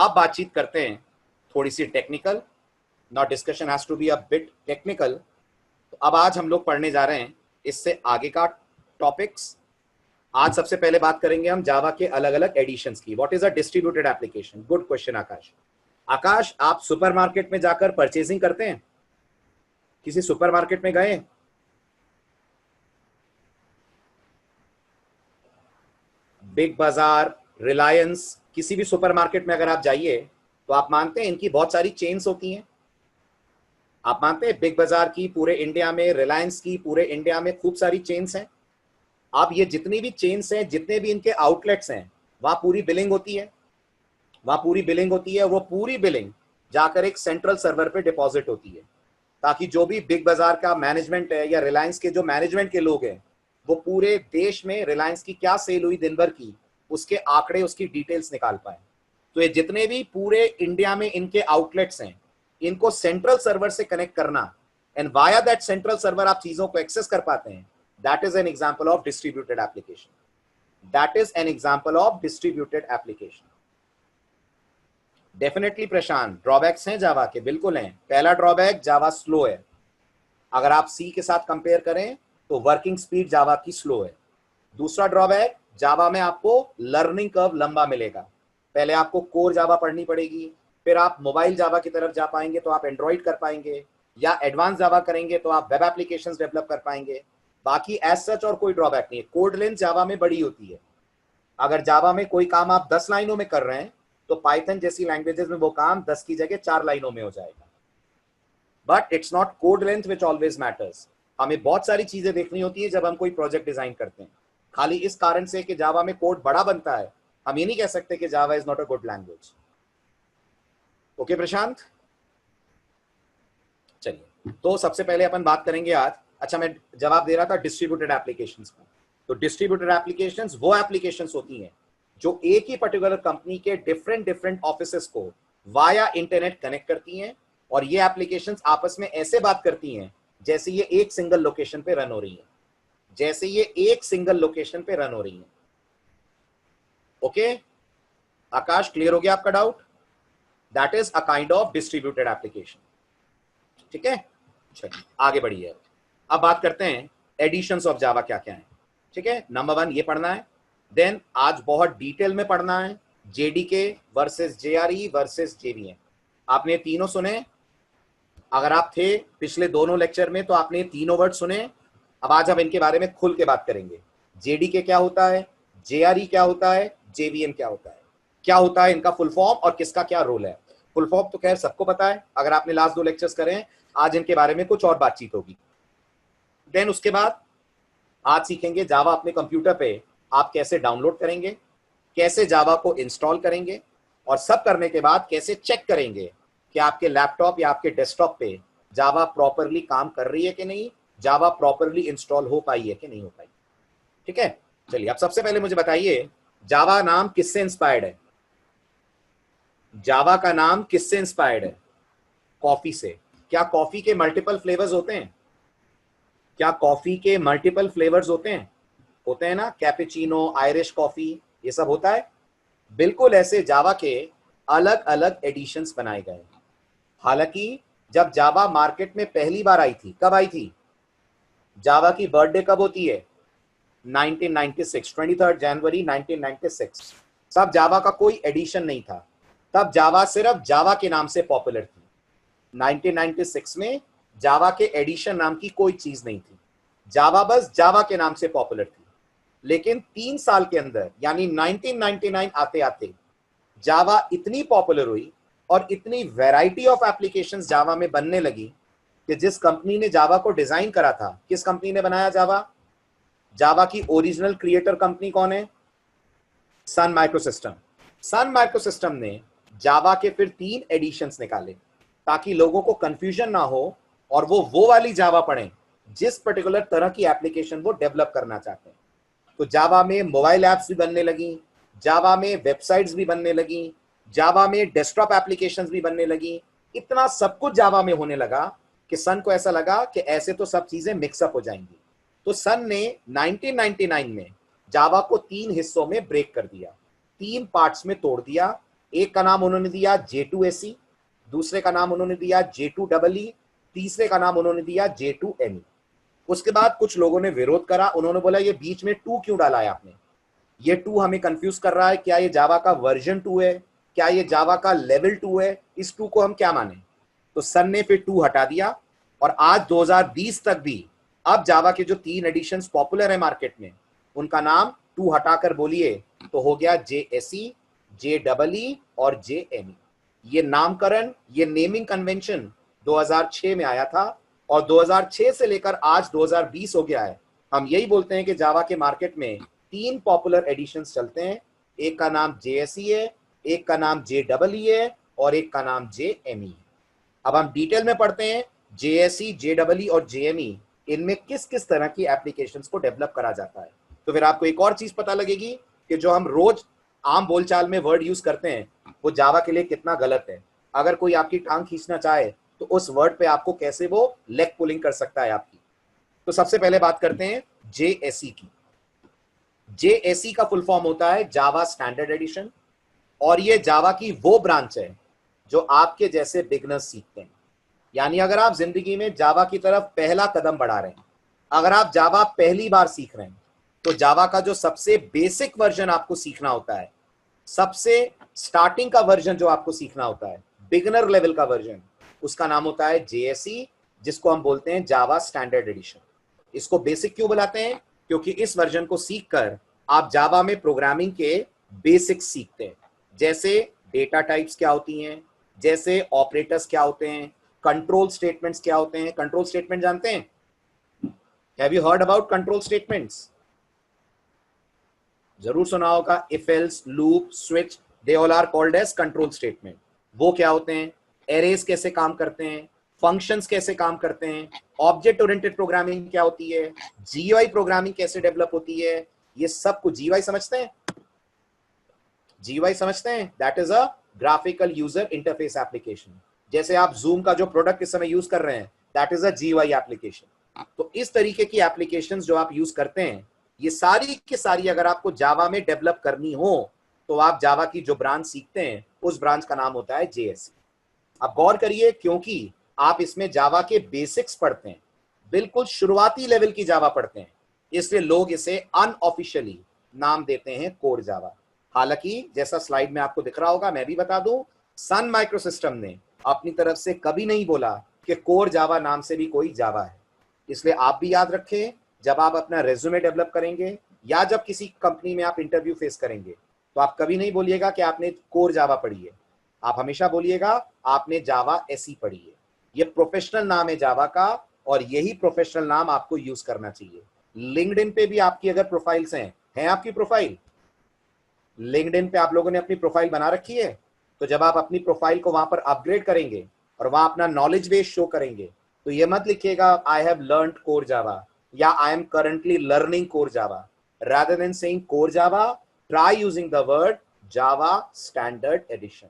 अब बातचीत करते हैं थोड़ी सी technical. Now discussion has to be a bit technical. तो अब आज हम लोग पढ़ने जा रहे हैं इससे आगे का टॉपिक्स। आज सबसे पहले बात करेंगे हम जावा के अलग अलग एडिशंस की। What is a distributed application? Good question Aakash. Aakash, आप सुपरमार्केट में जाकर परचेजिंग करते हैं? किसी सुपरमार्केट में गए? बिग बाजार, रिलायंस, किसी भी सुपरमार्केट में अगर आप जाइए तो आप मानते हैं इनकी बहुत सारी चेन्स होती हैं। आप मानते हैं बिग बाजार की पूरे इंडिया में, रिलायंस की पूरे इंडिया में खूब सारी चेन्स हैं। आप ये जितनी भी चेन्स हैं, जितने भी इनके आउटलेट्स हैं, वहां पूरी बिलिंग होती है। वहां पूरी बिलिंग होती है। वो पूरी बिलिंग जाकर एक सेंट्रल सर्वर पे डिपॉजिट होती है, ताकि जो भी बिग बाजार का मैनेजमेंट है या रिलायंस के जो मैनेजमेंट के लोग हैं, वो पूरे देश में रिलायंस की क्या सेल हुई दिन भर की, उसके आंकड़े, उसकी डिटेल्स निकाल पाए। तो ये जितने भी पूरे इंडिया में इनके आउटलेट्स हैं, इनको सेंट्रल सर्वर से कनेक्ट करना, and via that central server आप चीजों को एक्सेस कर पाते हैं। That is an example of distributed application. That is an example of distributed application. Definitely Prashant, drawbacks हैं जावा के, बिल्कुल हैं। पहला ड्रॉबैक, जावा स्लो है। अगर आप सी के साथ कंपेयर करें तो वर्किंग स्पीड जावा की स्लो है। दूसरा ड्रॉबैक, जावा में आपको लर्निंग कर्व लंबा मिलेगा। पहले आपको कोर जावा पढ़नी पड़ेगी, फिर आप मोबाइल जावा की तरफ जा पाएंगे तो आप एंड्रॉइड कर पाएंगे, या एडवांस जावा करेंगे तो आप वेब एप्लीकेशंस डेवलप कर पाएंगे। बाकी एज सच और कोई ड्रॉबैक नहीं है। कोड लेंथ जावा में बड़ी होती है। अगर जावा में कोई काम आप 10 लाइनों में कर रहे हैं तो पाइथन जैसी लैंग्वेजेस में वो काम 10 की जगह 4 लाइनों में हो जाएगा। But it's not code length which always matters. हमें बहुत सारी चीजें देखनी होती है जब हम कोई प्रोजेक्ट डिजाइन करते हैं। खाली इस कारण से कि जावा में कोड बड़ा बनता है, हम ये नहीं कह सकते कि Java is not a good language. Okay Prashant, चलिए तो सबसे पहले अपन बात करेंगे आज। अच्छा, मैं जवाब दे रहा था डिस्ट्रीब्यूटेड एप्लीकेशंस का। तो डिस्ट्रीब्यूटेड एप्लीकेशंस वो एप्लीकेशंस होती हैं जो एक ही पर्टिकुलर कंपनी के डिफरेंट डिफरेंट ऑफिसेस को वाया इंटरनेट कनेक्ट करती हैं, और ये एप्लीकेशंस आपस में ऐसे बात करती हैं जैसे ये एक सिंगल लोकेशन पे रन हो रही है। जैसे ये एक सिंगल लोकेशन पे रन हो रही है। ओके आकाश, क्लियर हो गया आपका doubt? That is a kind of distributed application. ठीक है, चलिए आगे बढ़िए। अब बात करते हैं एडिशंस ऑफ जावा क्या क्या है। ठीक है, नंबर 1 ये पढ़ना है। देन आज बहुत डिटेल में पढ़ना है JDK versus JRE versus JVM. आपने तीनों सुने। अगर आप थे पिछले दोनों लेक्चर में तो आपने तीनों वर्ड सुने। अब आज हम इनके बारे में खुल के बात करेंगे। जेडीके क्या होता है, जेआरई क्या होता है, जेवीएम क्या होता है, क्या होता है इनका फुल फॉर्म और किसका क्या रोल है। फुल फॉर्म तो खैर सबको पता है, अगर आपने लास्ट 2 लेक्चर्स करे हैं। आज इनके बारे में कुछ और बातचीत होगी। देन उसके बाद आज सीखेंगे जावा अपने कंप्यूटर पे आप कैसे डाउनलोड करेंगे, कैसे जावा को इंस्टॉल करेंगे, और सब करने के बाद कैसे चेक करेंगे कि आपके लैपटॉप या आपके डेस्कटॉप पे जावा प्रॉपरली काम कर रही है कि नहीं, जावा प्रॉपरली इंस्टॉल हो पाई है कि नहीं हो पाई। ठीक है, चलिए अब सबसे पहले मुझे बताइए जावा नाम किससे इंस्पायर्ड है? जावा का नाम किससे इंस्पायर्ड है? कॉफी से। क्या कॉफी के मल्टीपल फ्लेवर्स होते हैं? क्या कॉफी के मल्टीपल फ्लेवर्स होते हैं? होते हैं ना, कैपेचिनो, आयरिश कॉफी, ये सब होता है। बिल्कुल ऐसे जावा के अलग अलग एडिशंस बनाए गए। हालांकि जब जावा मार्केट में पहली बार आई थी, कब आई थी? जावा की बर्थडे कब होती है? 1996, 23 जनवरी 1996। तब जावा का कोई एडिशन नहीं था। तब जावा सिर्फ जावा के नाम से पॉपुलर थी। 1996 में जावा के एडिशन नाम की कोई चीज नहीं थी। जावा बस जावा के नाम से पॉपुलर थी। लेकिन 3 साल के अंदर यानी 1999 आते आते जावा इतनी पॉपुलर हुई और इतनी वैरायटी ऑफ एप्लीकेशंस जावा में बनने लगी कि जिस कंपनी ने जावा को डिजाइन करा था, किस कंपनी ने बनाया जावा? जावा की ओरिजिनल क्रिएटर कंपनी कौन है? सन माइक्रोसिस्टम। सन माइक्रोसिस्टम ने जावा के फिर 3 एडिशंस निकाले ताकि लोगों को कंफ्यूजन ना हो और वो वाली जावा पढ़ें जिस पर्टिकुलर तरह की एप्लीकेशन वो डेवलप करना चाहते हैं। तो जावा में मोबाइल ऐप्स भी बनने लगी, जावा में वेबसाइट्स भी बनने लगी, जावा में डेस्कटॉप एप्लीकेशंस भी बनने लगी। इतना सब कुछ जावा में होने लगा कि सन को ऐसा लगा कि ऐसे तो सब चीजें मिक्सअप हो जाएंगी। तो सन ने 1999 में जावा को 3 हिस्सों में ब्रेक कर दिया, 3 पार्ट्स में तोड़ दिया, एक का नाम उन्होंने दिया J2SE, दूसरे का नाम उन्होंने दिया J2EE, तीसरे का नाम उन्होंने दिया J2ME। उसके बाद कुछ लोगों ने विरोध करा, उन्होंने बोला ये बीच में 2 क्यों डाला है आपने, ये 2 हमें कंफ्यूज कर रहा है, क्या ये जावा का वर्जन 2 है, क्या ये जावा का लेवल 2 है, इस 2 को हम क्या माने। तो सन ने फिर 2 हटा दिया और आज 2020 तक भी अब जावा के जो 3 एडिशंस पॉपुलर है मार्केट में उनका नाम 2 हटाकर बोलिए तो हो गया JSE, JEE और JME। ये नामकरण, ये नेमिंग कन्वेंशन 2006 में आया था और 2006 से लेकर आज 2020 हो गया है। हम यही बोलते हैं कि जावा के मार्केट में 3 पॉपुलर एडिशंस चलते हैं, एक का नाम JSE है, एक का नाम JEE है और एक का नाम JME है। अब हम डिटेल में पढ़ते हैं JSE, JEE और JME इनमें किस किस तरह की एप्लीकेशंस को डेवलप करा जाता है। तो फिर आपको एक और चीज पता लगेगी कि जो हम रोज आम बोलचाल में वर्ड यूज करते हैं वो जावा के लिए कितना गलत है। अगर कोई आपकी टांग खींचना चाहे तो उस वर्ड पे आपको कैसे वो लेग पुलिंग कर सकता है आपकी। तो सबसे पहले बात करते हैं JSE की। JSE का फुल फॉर्म होता है जावा स्टैंडर्ड एडिशन और ये जावा की वो ब्रांच है जो आपके जैसे बिगनर्स सीखते हैं। यानी अगर आप जिंदगी में जावा की तरफ पहला कदम बढ़ा रहे हैं, अगर आप जावा पहली बार सीख रहे हैं, तो जावा का जो सबसे बेसिक वर्जन आपको सीखना होता है, सबसे स्टार्टिंग का वर्जन जो आपको सीखना होता है, बिगनर लेवल का वर्जन, उसका नाम होता है JSE, जिसको हम बोलते हैं जावा स्टैंडर्ड एडिशन। इसको बेसिक क्यों बुलाते हैं? क्योंकि इस वर्जन को सीखकर आप जावा में प्रोग्रामिंग के बेसिक्स सीखते हैं, जैसे डेटा टाइप्स क्या होती हैं, जैसे ऑपरेटर्स क्या होते हैं, कंट्रोल स्टेटमेंट्स क्या होते हैं। कंट्रोल स्टेटमेंट जानते हैं? Have you heard about control statements? जरूर सुना होगा। If else, loop, switch, they all are called as control statement. वो क्या होते हैं, एरेज कैसे काम करते हैं, फंक्शंस कैसे काम करते हैं, ऑब्जेक्ट ओरिएंटेड प्रोग्रामिंग क्या होती है, जीयूआई प्रोग्रामिंग कैसे डेवलप होती है, ये सब कुछ जीयूआई समझते हैं। जीयूआई समझते हैं? That is a graphical user interface application. जैसे आप जूम का जो प्रोडक्ट इस समय यूज कर रहे हैं, that is a GUI application. तो इस तरीके की एप्लीकेशंस जो आप यूज करते हैं, ये सारी की सारी अगर आपको जावा में डेवलप करनी हो तो आप जावा की जो ब्रांच सीखते हैं उस ब्रांच का नाम होता है JSE। अब गौर करिए, क्योंकि आप इसमें जावा के बेसिक्स पढ़ते हैं, बिल्कुल शुरुआती लेवल की जावा पढ़ते हैं, इसलिए लोग इसे अनऑफिशियली नाम देते हैं कोर जावा। हालांकि जैसा स्लाइड में आपको दिख रहा होगा, मैं भी बता दूं, सन माइक्रोसिस्टम ने अपनी तरफ से कभी नहीं बोला कि कोर जावा नाम से भी कोई जावा है। इसलिए आप भी याद रखें, जब आप अपना रेज्यूमे डेवलप करेंगे या जब किसी कंपनी में आप इंटरव्यू फेस करेंगे तो आप कभी नहीं बोलिएगा कि आपने कोर जावा पढ़ी है, आप हमेशा बोलिएगा आपने जावा SE पढ़ी है। ये प्रोफेशनल नाम है जावा का और यही प्रोफेशनल नाम आपको यूज करना चाहिए। लिंक्डइन पे भी आपकी अगर प्रोफाइल्स हैं आपकी प्रोफाइल, लिंक्डइन पे आप लोगों ने अपनी प्रोफाइल बना रखी है, तो जब आप अपनी प्रोफाइल को वहां पर अपग्रेड करेंगे और वहां अपना नॉलेज बेस शो करेंगे तो ये मत लिखिएगा I have learned core Java या I am currently learning core Java. Rather than saying core Java, try using the word Java standard edition.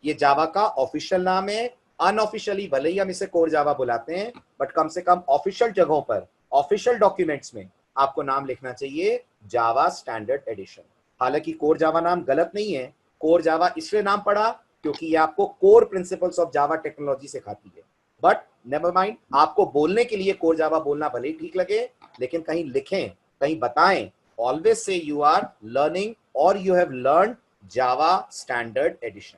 ये जावा का ऑफिशियल नाम है। अनऑफिशियली भले ही हम इसे कोर जावा बुलाते हैं, बट कम से कम ऑफिशियल जगहों पर, ऑफिशियल डॉक्यूमेंट्स में आपको नाम लिखना चाहिए जावा स्टैंडर्ड एडिशन। हालांकि कोर जावा नाम गलत नहीं है, कोर जावा इसलिए नाम पड़ा क्योंकि ये आपको core principles of Java technology सिखाती है। बट नेवर माइंड, आपको बोलने के लिए कोर जावा बोलना भले ही ठीक लगे, लेकिन कहीं लिखें, कहीं बताएं, always say you are learning और you have learn Java standard edition.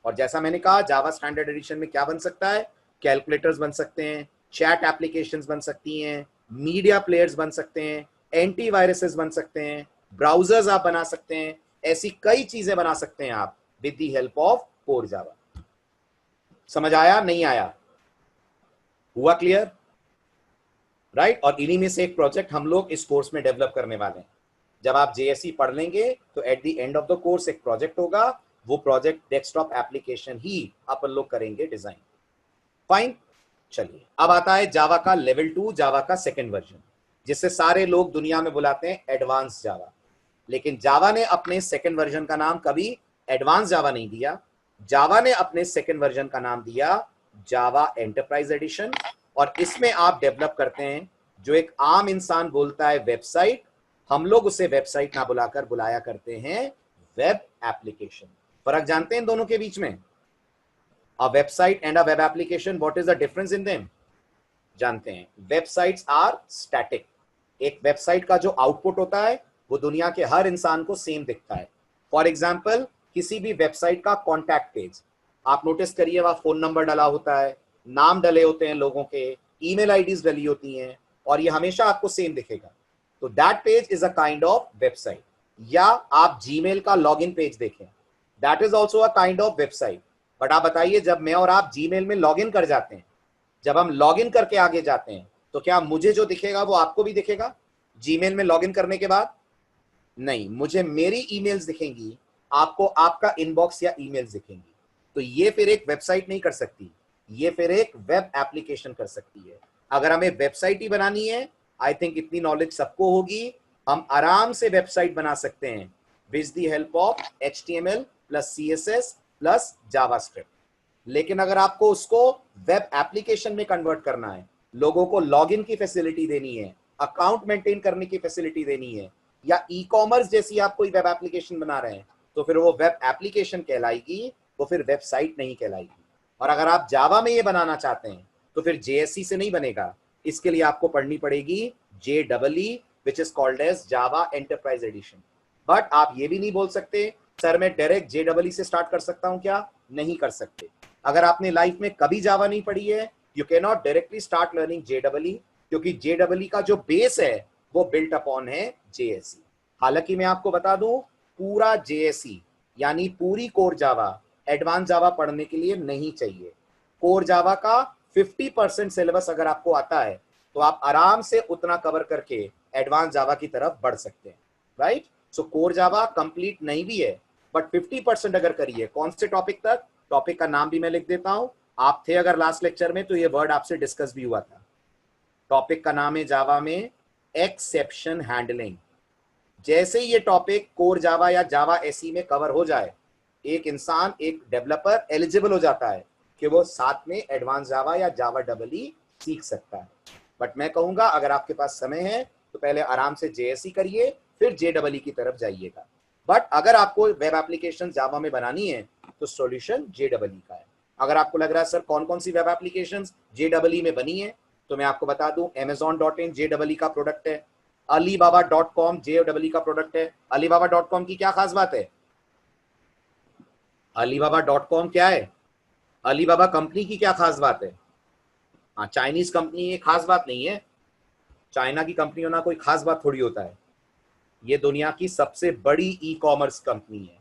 और जैसा मैंने कहा, जावा स्टैंडर्ड एडिशन में क्या बन सकता है? कैलकुलेटर्स बन सकते हैं, चैट एप्लीकेशंस बन सकती हैं, मीडिया प्लेयर्स बन सकते हैं, एंटीवायरसेस बन सकते हैं, ब्राउजर्स आप बना सकते हैं, ऐसी कई चीजें बना सकते हैं आप with the help of core Java. समझ आया? नहीं आया? हुआ क्लियर? राइट? और इन्हीं में से एक प्रोजेक्ट हम लोग इस कोर्स में डेवलप करने वाले हैं। जब आप JSE पढ़ लेंगे तो at the end of the course एक प्रोजेक्ट होगा, वो प्रोजेक्ट डेस्कटॉप एप्लीकेशन ही अपन लोग करेंगे डिजाइन। फाइन, चलिए अब आता है जावा का लेवल 2, जावा का सेकंड वर्जन, जिससे सारे लोग दुनिया में बुलाते हैं एडवांस जावा। लेकिन जावा ने अपने सेकंड वर्जन का नाम कभी एडवांस जावा नहीं दिया। जावा ने अपने सेकंड वर्जन का नाम दिया जावा एंटरप्राइज एडिशन, और इसमें आप डेवलप करते हैं जो एक आम इंसान बोलता है वेबसाइट, हम लोग उसे वेबसाइट ना बुलाकर बुलाया करते हैं वेब एप्लीकेशन। फर्क जानते हैं इन दोनों के बीच में? A website and a web application, what is the difference in them? जानते हैं। Websites are static. एक वेबसाइट का जो आउटपुट होता है वो दुनिया के हर इंसान को सेम दिखता है। फॉर एग्जाम्पल, किसी भी वेबसाइट का कॉन्टैक्ट पेज आप नोटिस करिए, वहां फोन नंबर डला होता है, नाम डले होते हैं लोगों के, ईमेल आईडीज डली होती हैं, और ये हमेशा आपको सेम दिखेगा। तो that page is a kind of website. या आप जीमेल का लॉगिन पेज देखें, that is also a kind of website. But आप बताइए, जब मैं और आप जीमेल में लॉगिन कर जाते हैं, जब हम लॉगिन करके आगे जाते हैं, तो क्या मुझे जो दिखेगा वो आपको भी दिखेगा जीमेल में लॉगिन करने के बाद? नहीं, मुझे मेरी ईमेल्स दिखेंगी, आपको आपका इनबॉक्स या ईमेल्स दिखेंगी। तो ये फिर एक वेबसाइट नहीं कर सकती, ये फिर एक वेब एप्लीकेशन कर सकती है। अगर हमें वेबसाइट ही बनानी है, आई थिंक इतनी नॉलेज सबको होगी, हम आराम से वेबसाइट बना सकते हैं with the help of HTML plus CSS plus JavaScript. लेकिन अगर आपको उसको वेब एप्लीकेशन में कन्वर्ट करना है, लोगों को लॉगिन की फैसिलिटी देनी है, अकाउंट मेंटेन करने की फैसिलिटी देनी है, या ई कॉमर्स जैसी आप कोई वेब एप्लीकेशन बना रहे हैं, तो फिर वो वेब एप्लीकेशन कहलाएगी, वो फिर वेबसाइट नहीं कहलाएगी। और अगर आप जावा में ये बनाना चाहते हैं तो फिर JSE से नहीं बनेगा, इसके लिए आपको पढ़नी पड़ेगी JEE, which is called as Java Enterprise Edition. But आप ये भी नहीं बोल सकते सर मैं डायरेक्ट JEE से स्टार्ट कर सकता हूं क्या? नहीं कर सकते। अगर आपने लाइफ में कभी जावा नहीं पढ़ी है, you can not directly start learning JEE, क्योंकि JEE का जो बेस है वो बिल्ट अपॉन है JSE। हालांकि मैं आपको बता दूं, पूरा JSE यानी पूरी कोर जावा एडवांस जावा पढ़ने के लिए नहीं चाहिए। कोर जावा का 50% सिलेबस अगर आपको आता है तो आप आराम से उतना कवर करके एडवांस जावा की तरफ बढ़ सकते हैं, राइट? सो कोर जावा कंप्लीट नहीं भी है, बट 50% अगर करिए। कौन से टॉपिक तक? टॉपिक का नाम भी मैं लिख देता हूं, आप थे अगर लास्ट लेक्चर में तो ये वर्ड आपसे डिस्कस भी हुआ था। टॉपिक का नाम है जावा में एक्सेप्शन हैंडलिंग। जैसे ही ये टॉपिक कोर जावा या जावा SE में कवर हो जाए, एक इंसान, एक डेवलपर एलिजिबल हो जाता है कि वो साथ में एडवांस जावा या जावा EE सीख सकता है। बट मैं कहूंगा अगर आपके पास समय है तो पहले आराम से JSE करिए, फिर JEE की तरफ जाइएगा। बट अगर आपको वेब एप्लीकेशन जावा में बनानी है तो सॉल्यूशन JEE का है। अगर आपको लग रहा है सर कौन कौन सी वेब एप्लीकेशन JEE में बनी है, तो मैं आपको बता दूं, Amazon.in JEE का प्रोडक्ट है, Alibaba.com JEE का प्रोडक्ट है। Alibaba.com की क्या खास बात है? Alibaba.com क्या है? अलीबाबा कंपनी की क्या खास बात है? हाँ, चाइनीज कंपनी है, खास बात नहीं है। चाइना की कंपनी होना कोई खास बात थोड़ी होता है। ये दुनिया की सबसे बड़ी ई कॉमर्स कंपनी है,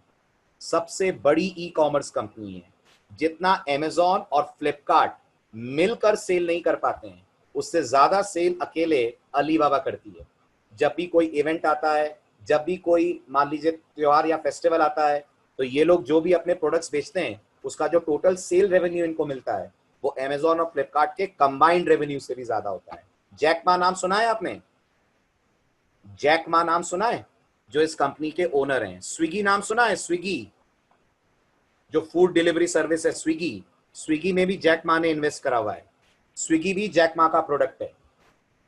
सबसे बड़ी ई कॉमर्स कंपनी है। जितना Amazon और फ्लिपकार्ट मिलकर सेल नहीं कर पाते हैं, उससे ज्यादा सेल अकेले अलीबाबा करती है। जब भी कोई इवेंट आता है, जब भी कोई मान लीजिए त्योहार या फेस्टिवल आता है, तो ये लोग जो भी अपने प्रोडक्ट्स बेचते हैं उसका जो टोटल सेल रेवेन्यू इनको मिलता है वो Amazon और फ्लिपकार्ट के कंबाइंड रेवेन्यू से भी ज्यादा होता है। जैक मा नाम सुना है आपने? जैक मा नाम सुना है, जो इस कंपनी के ओनर हैं। स्विगी नाम सुना है? स्विगी जो फूड डिलीवरी सर्विस है, स्विगी, स्विगी में भी जैक मा ने इन्वेस्ट करा हुआ है। स्विगी भी जैक मा का प्रोडक्ट है,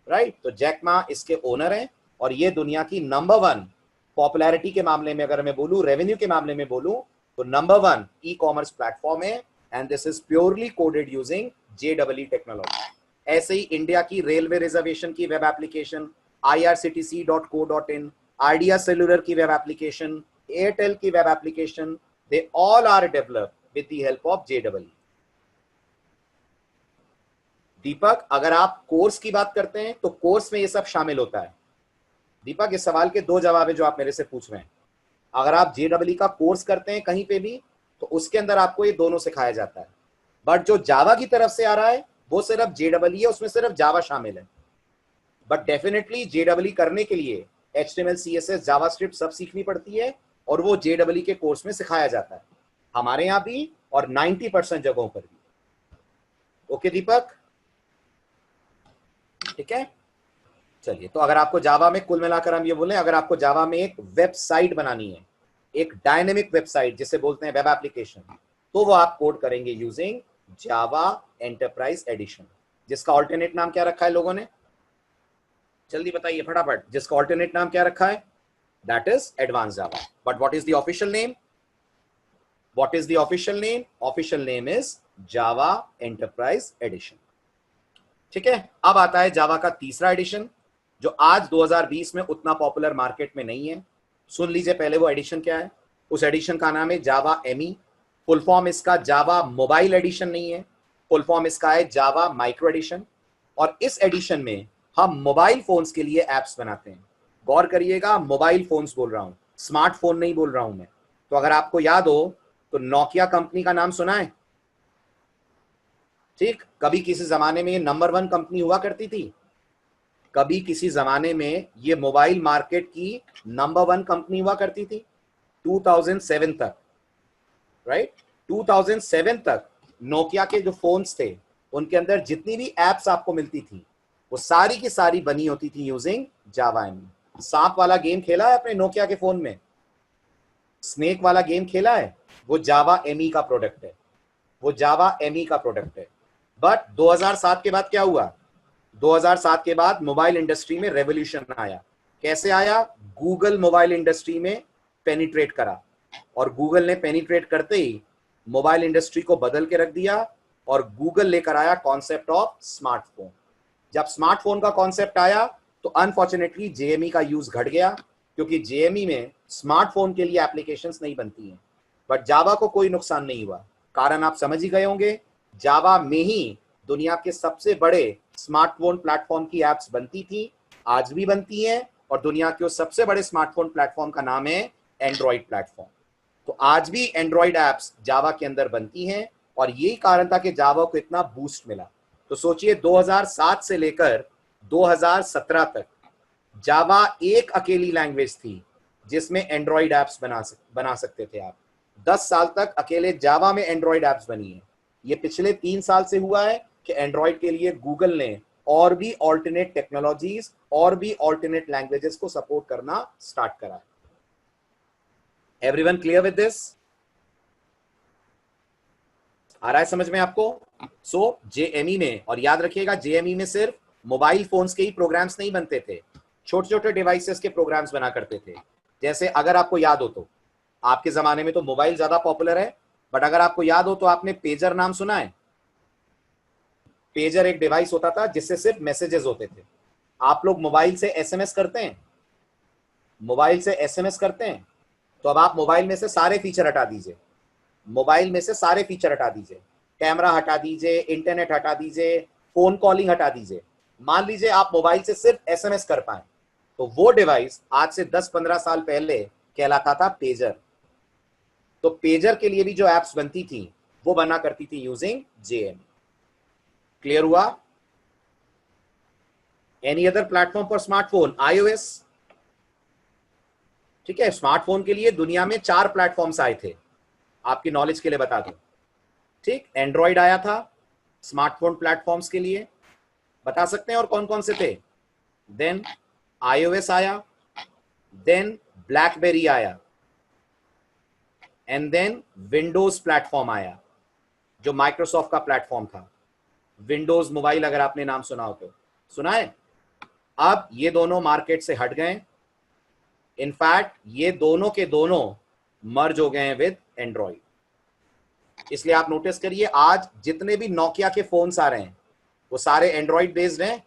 राइट? तो जैक मा इसके ओनर हैं, और ये दुनिया की नंबर 1 पॉपुलैरिटी के मामले में, अगर मैं बोलूं रेवेन्यू के मामले में बोलूं, तो नंबर 1 ई कॉमर्स प्लेटफॉर्म है। And this is purely coded using JEE technology. ऐसे ही इंडिया की रेलवे रिजर्वेशन की web application irctc.co.in, idea cellular की वेब एप्लीकेशन, एयरटेल की web application, they all are developed with the help of JEE। दीपक, अगर आप course की बात करते हैं तो कोर्स में ये सब शामिल होता है। दीपक, इस सवाल के 2 जवाब है जो आप मेरे से पूछ रहे हैं। अगर आप JEE का कोर्स करते हैं कहीं पे भी, तो उसके अंदर आपको ये दोनों सिखाया जाता है। बट जो जावा की तरफ से आ रहा है वो सिर्फ JEE है, उसमें सिर्फ जावा शामिल है। बट डेफिनेटली JEE करने के लिए HTML CSS जावास्क्रिप्ट सब सीखनी पड़ती है, और वो JEE के कोर्स में सिखाया जाता है, हमारे यहाँ भी और 90% जगहों पर भी। ओके दीपक, ठीक है। चलिए, तो अगर आपको जावा में, कुल मिलाकर हम ये बोले, अगर आपको जावा में एक वेबसाइट बनानी है, एक डायनेमिक वेबसाइट जिसे बोलते हैं वेब एप्लीकेशन, तो वो आप कोड करेंगे यूजिंग जावा एंटरप्राइज एडिशन, जिसका ऑल्टरनेट नाम क्या रखा है लोगों ने? जल्दी बताइए फटाफट, जिसका ऑल्टरनेट नाम क्या रखा है? That is advance Java. But what is the official name? What is the official name? Official name is Java Enterprise Edition. ठीक है, अब आता है जावा का तीसरा एडिशन जो आज 2020 में उतना पॉपुलर मार्केट में नहीं है। सुन लीजिए पहले वो एडिशन क्या है। उस एडिशन का नाम है जावा एमई। फुल फॉर्म इसका जावा मोबाइल एडिशन नहीं है, फुल फॉर्म इसका है जावा माइक्रो एडिशन। और इस एडिशन में हम मोबाइल फोन्स के लिए एप्स बनाते हैं। गौर करिएगा, मोबाइल फोन्स बोल रहा हूं, स्मार्टफोन नहीं बोल रहा हूं मैं। तो अगर आपको याद हो तो नोकिया कंपनी का नाम सुना है? ठीक, कभी किसी जमाने में ये नंबर 1 कंपनी हुआ करती थी। कभी किसी जमाने में ये मोबाइल मार्केट की नंबर 1 कंपनी हुआ करती थी 2007 तक, राइट। 2007 तक नोकिया के जो फोन्स थे उनके अंदर जितनी भी एप्स आपको मिलती थी वो सारी की सारी बनी होती थी यूजिंग जावा एमई। सांप वाला गेम खेला है अपने नोकिया के फोन में? स्नेक वाला गेम खेला है? वो जावा एमई का प्रोडक्ट है, वो जावा एमई का प्रोडक्ट है। बट 2007 के बाद क्या हुआ? 2007 के बाद मोबाइल इंडस्ट्री में रेवोल्यूशन आया। कैसे आया? गूगल मोबाइल इंडस्ट्री में पेनिट्रेट करा, और गूगल ने पेनिट्रेट करते ही मोबाइल इंडस्ट्री को बदल के रख दिया, और गूगल लेकर आया कॉन्सेप्ट ऑफ स्मार्टफोन। जब स्मार्टफोन का कॉन्सेप्ट आया तो अनफॉर्चुनेटली जेएमई का यूज घट गया, क्योंकि जेएमई में स्मार्टफोन के लिए एप्लीकेशंस नहीं बनती हैं। बट जावा को कोई नुकसान नहीं हुआ, कारण आप समझ ही गए होंगे। जावा में ही दुनिया के सबसे बड़े स्मार्टफोन प्लेटफॉर्म की एप्स बनती थी, आज भी बनती हैं, और दुनिया के उस सबसे बड़े स्मार्टफोन प्लेटफॉर्म का नाम है एंड्रॉइड प्लेटफॉर्म। तो आज भी एंड्रॉइड एप्स जावा के अंदर बनती हैं, और यही कारण था कि जावा को इतना बूस्ट मिला। तो सोचिए 2007 से लेकर 2017 तक जावा एक अकेली लैंग्वेज थी जिसमें एंड्रॉइड एप्स बना सकते थे आप। 10 साल तक अकेले जावा में एंड्रॉइड एप्स बनी है। ये पिछले 3 साल से हुआ है कि एंड्रॉइड के लिए गूगल ने और भी ऑल्टरनेट टेक्नोलॉजीज और भी ऑल्टरनेट लैंग्वेजेस को सपोर्ट करना स्टार्ट करा है। Everyone clear with this? आ रहा है समझ में आपको? सो जेएमई में, और याद रखिएगा जेएमई में सिर्फ मोबाइल फोन्स के ही प्रोग्राम्स नहीं बनते थे, छोटे छोटे डिवाइसेस के प्रोग्राम्स बना करते थे। जैसे अगर आपको याद हो तो, आपके जमाने में तो मोबाइल ज्यादा पॉपुलर है, बट अगर आपको याद हो तो आपने पेजर नाम सुना है? पेजर एक डिवाइस होता था जिससे सिर्फ मैसेजेस होते थे। आप लोग मोबाइल से एसएमएस करते हैं? मोबाइल से एसएमएस करते हैं? तो अब आप मोबाइल में से सारे फीचर हटा दीजिए, मोबाइल में से सारे फीचर हटा दीजिए, कैमरा हटा दीजिए, इंटरनेट हटा दीजिए, फोन कॉलिंग हटा दीजिए। मान लीजिए आप मोबाइल से सिर्फ एसएमएस कर पाए, तो वो डिवाइस आज से 10-15 साल पहले कहलाता था पेजर। तो पेजर के लिए भी जो एप्स बनती थी वो बना करती थी यूजिंग जेएमई। क्लियर हुआ? Any other platform for smartphone? IOS. ठीक है, स्मार्टफोन के लिए दुनिया में 4 प्लेटफॉर्म्स आए थे, आपकी नॉलेज के लिए बता दूं। ठीक, एंड्रॉइड आया था स्मार्टफोन प्लेटफॉर्म्स के लिए, बता सकते हैं और कौन कौन से थे? देन आईओएस आया, देन ब्लैकबेरी आया, एंड देन विंडोज प्लेटफॉर्म आया जो माइक्रोसॉफ्ट का प्लेटफॉर्म था। विंडोज मोबाइल अगर आपने नाम सुना हो तो सुना है। अब ये दोनों मार्केट से हट गए, इनफैक्ट ये दोनों के दोनों मर्ज हो गए हैं विद एंड्रॉइड। इसलिए आप नोटिस करिए आज जितने भी नोकिया के फोन्स आ रहे हैं वो सारे एंड्रॉइड बेस्ड हैं।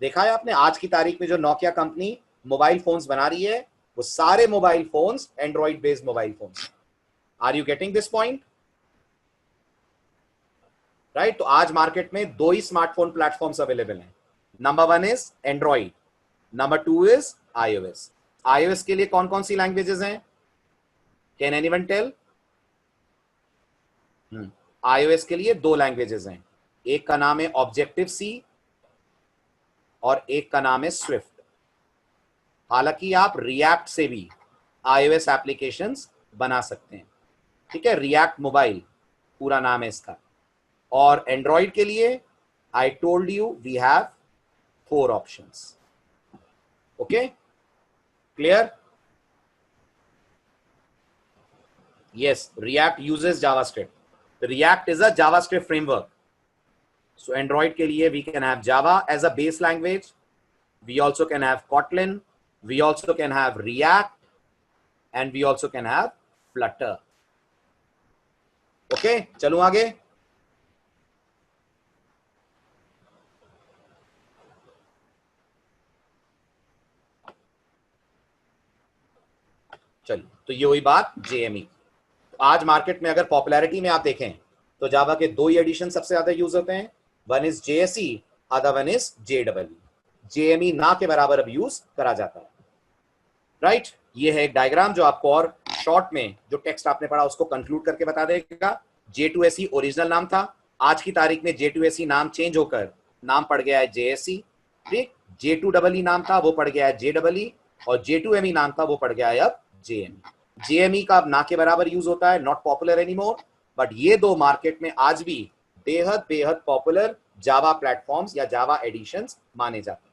देखा है आपने आज की तारीख में जो नोकिया कंपनी मोबाइल फोन्स बना रही है वो सारे mobile phones Android based mobile phones. Are you getting this point? Right. तो आज मार्केट में 2 ही स्मार्टफोन प्लेटफॉर्म्स अवेलेबल हैं। Number 1 is Android, number 2 is iOS. IOS के लिए कौन कौन सी लैंग्वेजेस हैं? Can anyone tell? आईओएस के लिए 2 लैंग्वेजेस हैं, एक का नाम है ऑब्जेक्टिव सी और एक का नाम है स्विफ्ट। हालांकि आप रिएक्ट से भी आईओएस एप्लीकेशंस बना सकते हैं। ठीक है, रिएक्ट मोबाइल पूरा नाम है इसका। और एंड्रॉइड के लिए I told you we have 4 options. Okay, clear? Yes, React uses JavaScript. React is a JavaScript framework. So Android के लिए we can have Java as a base language. We also can have Kotlin. We also can have React, and we also can have Flutter. Okay, चलूं आगे। चलिए, तो ये हुई बात जेएमई। आज मार्केट में अगर पॉपुलैरिटी में आप देखें तो जावा के दो ही एडिशन सबसे ज्यादा यूज होते हैं, one is JSE, other one is JW. JME ना के बराबर अब यूज करा जाता है, राइट। ये है एक डायग्राम जो आपको और शॉर्ट में जो टेक्स्ट आपने पढ़ा उसको कंक्लूड करके बता देगा। J2SE ओरिजिनल नाम था, आज की तारीख में J2SE नाम चेंज होकर नाम पड़ गया है JSE, ठीक। J2EE नाम था, वो पड़ गया है JEE, और J2ME नाम था, वो पड़ गया है अब JME। JME का अब ना के बराबर यूज होता है, नॉट पॉपुलर एनीमोर, बट ये दो मार्केट में आज भी बेहद बेहद पॉपुलर जावा प्लेटफॉर्म्स या जावा एडिशंस माने जाते हैं।